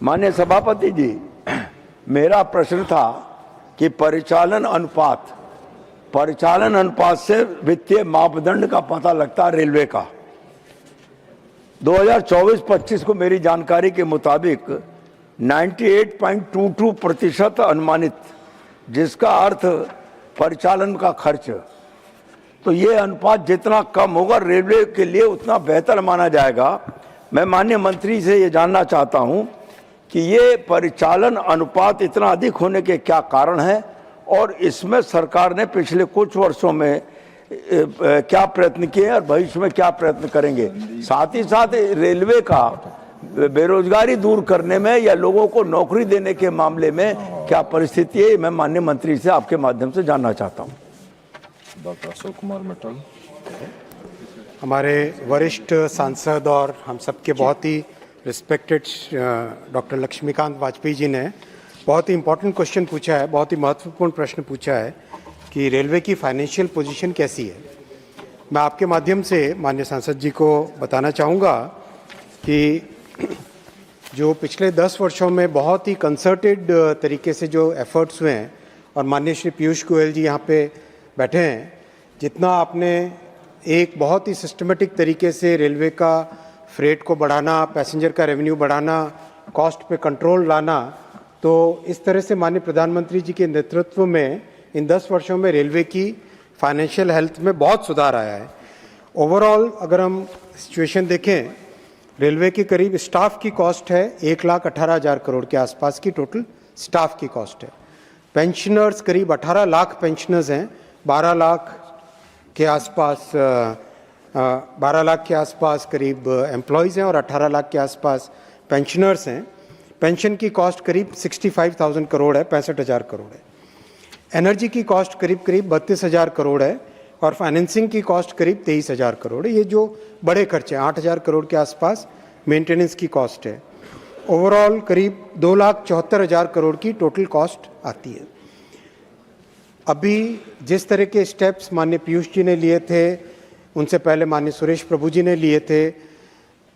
माननीय सभापति जी, मेरा प्रश्न था कि परिचालन अनुपात से वित्तीय मापदंड का पता लगता है रेलवे का। 2024-25 को मेरी जानकारी के मुताबिक 98.22% अनुमानित, जिसका अर्थ परिचालन का खर्च। तो ये अनुपात जितना कम होगा रेलवे के लिए उतना बेहतर माना जाएगा। मैं माननीय मंत्री से ये जानना चाहता हूँ कि ये परिचालन अनुपात इतना अधिक होने के क्या कारण है और इसमें सरकार ने पिछले कुछ वर्षों में क्या प्रयत्न किए और भविष्य में क्या प्रयत्न करेंगे। साथ ही साथ रेलवे का बेरोजगारी दूर करने में या लोगों को नौकरी देने के मामले में क्या परिस्थिति है, मैं माननीय मंत्री से आपके माध्यम से जानना चाहता हूँ। डॉक्टर अशोक कुमार मित्तल। हमारे वरिष्ठ सांसद और हम सबके बहुत ही रिस्पेक्टेड डॉक्टर लक्ष्मीकांत वाजपेयी जी ने बहुत ही इम्पोर्टेंट क्वेश्चन पूछा है, बहुत ही महत्वपूर्ण प्रश्न पूछा है कि रेलवे की फाइनेंशियल पोजीशन कैसी है। मैं आपके माध्यम से माननीय सांसद जी को बताना चाहूँगा कि जो पिछले 10 वर्षों में बहुत ही कंसर्टेड तरीके से जो एफर्ट्स हुए हैं, और माननीय श्री पीयूष गोयल जी यहाँ पे बैठे हैं, जितना आपने एक बहुत ही सिस्टमेटिक तरीके से रेलवे का फ्रेट को बढ़ाना, पैसेंजर का रेवेन्यू बढ़ाना, कॉस्ट पे कंट्रोल लाना, तो इस तरह से माननीय प्रधानमंत्री जी के नेतृत्व में इन 10 वर्षों में रेलवे की फाइनेंशियल हेल्थ में बहुत सुधार आया है। ओवरऑल अगर हम सिचुएशन देखें, रेलवे की करीब स्टाफ की कॉस्ट है 1,18,000 करोड़ के आसपास की टोटल स्टाफ की कॉस्ट है। पेंशनर्स करीब 18 लाख पेंशनर्स हैं, 12 लाख के आसपास करीब एम्प्लॉयज़ हैं और 18 लाख के आसपास पेंशनर्स हैं। पेंशन की कॉस्ट करीब 65,000 करोड़ है, 65,000 करोड़ है। एनर्जी की कॉस्ट करीब 32,000 करोड़ है और फाइनेंसिंग की कॉस्ट करीब 23,000 करोड़ है। ये जो बड़े खर्चे हैं, 8,000 करोड़ के आसपास मेंटेनेंस की कॉस्ट है। ओवरऑल करीब 2,74,000 करोड़ की टोटल कॉस्ट आती है। अभी जिस तरह के स्टेप्स माननीय पीयूष जी ने लिए थे, उनसे पहले माननीय सुरेश प्रभु जी ने लिए थे,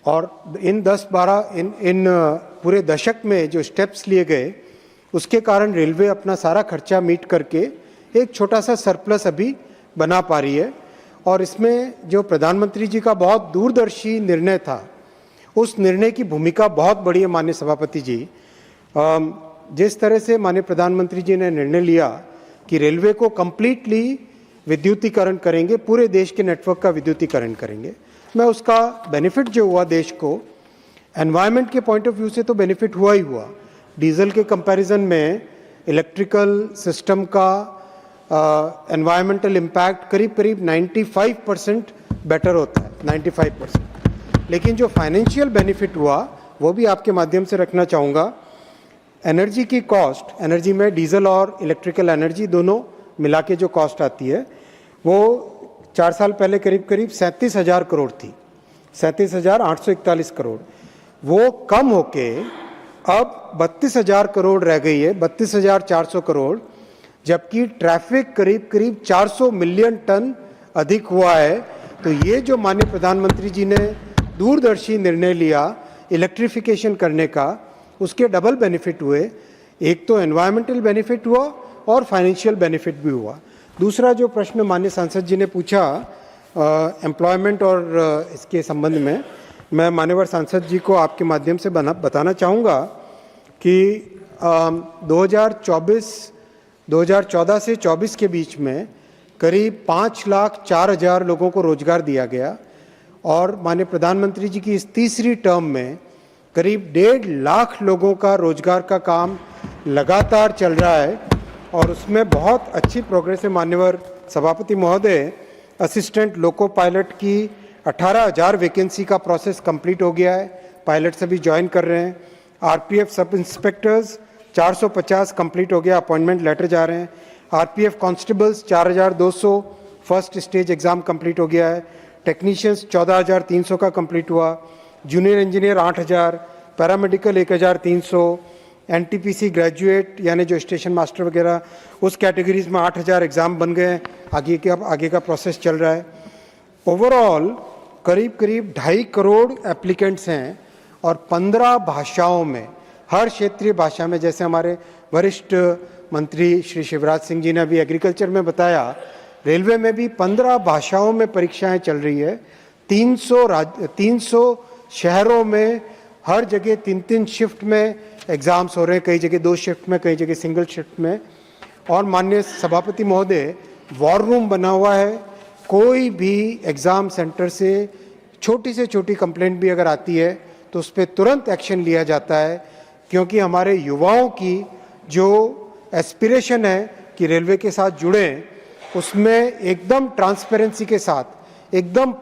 और इन पूरे दशक में जो स्टेप्स लिए गए, उसके कारण रेलवे अपना सारा खर्चा मीट करके एक छोटा सा सरप्लस अभी बना पा रही है। और इसमें जो प्रधानमंत्री जी का बहुत दूरदर्शी निर्णय था, उस निर्णय की भूमिका बहुत बड़ी है। माननीय सभापति जी, जिस तरह से माननीय प्रधानमंत्री जी ने निर्णय लिया कि रेलवे को कंप्लीटली विद्युतीकरण करेंगे, पूरे देश के नेटवर्क का विद्युतीकरण करेंगे, मैं उसका बेनिफिट जो हुआ देश को, एनवायरनमेंट के पॉइंट ऑफ व्यू से तो बेनिफिट हुआ ही हुआ। डीजल के कंपैरिजन में इलेक्ट्रिकल सिस्टम का एनवायरमेंटल इम्पैक्ट करीब 95% बेटर होता है, 95%। लेकिन जो फाइनेंशियल बेनिफिट हुआ वो भी आपके माध्यम से रखना चाहूँगा। एनर्जी की कॉस्ट, एनर्जी में डीजल और इलेक्ट्रिकल एनर्जी दोनों मिला के जो कॉस्ट आती है, वो 4 साल पहले करीब 37,000 करोड़ थी, 37,841 करोड़। वो कम होके अब 32,000 करोड़ रह गई है, 32,400 करोड़, जबकि ट्रैफिक करीब 400 मिलियन टन अधिक हुआ है। तो ये जो माननीय प्रधानमंत्री जी ने दूरदर्शी निर्णय लिया इलेक्ट्रिफिकेशन करने का, उसके डबल बेनिफिट हुए। एक तो एनवायरमेंटल बेनिफिट हुआ और फाइनेंशियल बेनिफिट भी हुआ। दूसरा जो प्रश्न माननीय सांसद जी ने पूछा एम्प्लॉयमेंट और इसके संबंध में, मैं माननीय सांसद जी को आपके माध्यम से बताना चाहूँगा कि 2014 से 24 के बीच में करीब 5,04,000 लोगों को रोजगार दिया गया, और माननीय प्रधानमंत्री जी की इस तीसरी टर्म में करीब 1.5 लाख लोगों का रोजगार का काम लगातार चल रहा है, और उसमें बहुत अच्छी प्रोग्रेस है। माननीय सभापति महोदय, असिस्टेंट लोको पायलट की 18,000 वैकेंसी का प्रोसेस कंप्लीट हो गया है, पायलट्स अभी ज्वाइन कर रहे हैं। आरपीएफ सब इंस्पेक्टर्स 450 कंप्लीट हो गया, अपॉइंटमेंट लेटर जा रहे हैं। RPF constables 4,200 first stage exam complete हो गया है। टेक्नीशियंस 14,300 का कंप्लीट हुआ। Junior engineer 8,000, paramedical 1,300, NTPC graduate यानी जो स्टेशन मास्टर वगैरह उस कैटेगरीज में 8,000 एग्ज़ाम बन गए। आगे का प्रोसेस चल रहा है। ओवरऑल करीब 2.5 करोड़ एप्लीकेंट्स हैं और 15 भाषाओं में हर क्षेत्रीय भाषा में, जैसे हमारे वरिष्ठ मंत्री श्री शिवराज सिंह जी ने अभी एग्रीकल्चर में बताया, रेलवे में भी 15 भाषाओं में परीक्षाएं चल रही है। 300 शहरों में हर जगह 3-3 शिफ्ट में एग्ज़ाम्स हो रहे हैं, कई जगह 2 शिफ्ट में, कई जगह सिंगल शिफ्ट में। और माननीय सभापति महोदय, वॉर रूम बना हुआ है। कोई भी एग्ज़ाम सेंटर से छोटी कंप्लेंट भी अगर आती है तो उस पर तुरंत एक्शन लिया जाता है, क्योंकि हमारे युवाओं की जो एस्पिरेशन है कि रेलवे के साथ जुड़ें, उसमें एकदम ट्रांसपेरेंसी के साथ, एकदम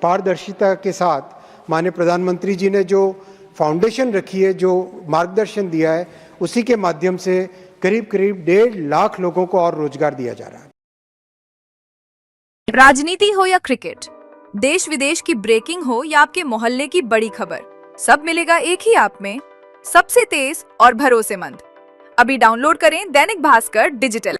पारदर्शिता के साथ माननीय प्रधानमंत्री जी ने जो फाउंडेशन रखी है, जो मार्गदर्शन दिया है, उसी के माध्यम से करीब 1.5 लाख लोगों को और रोजगार दिया जा रहा है। राजनीति हो या क्रिकेट, देश विदेश की ब्रेकिंग हो या आपके मोहल्ले की बड़ी खबर, सब मिलेगा एक ही ऐप में, सबसे तेज और भरोसेमंद। अभी डाउनलोड करें दैनिक भास्कर डिजिटल।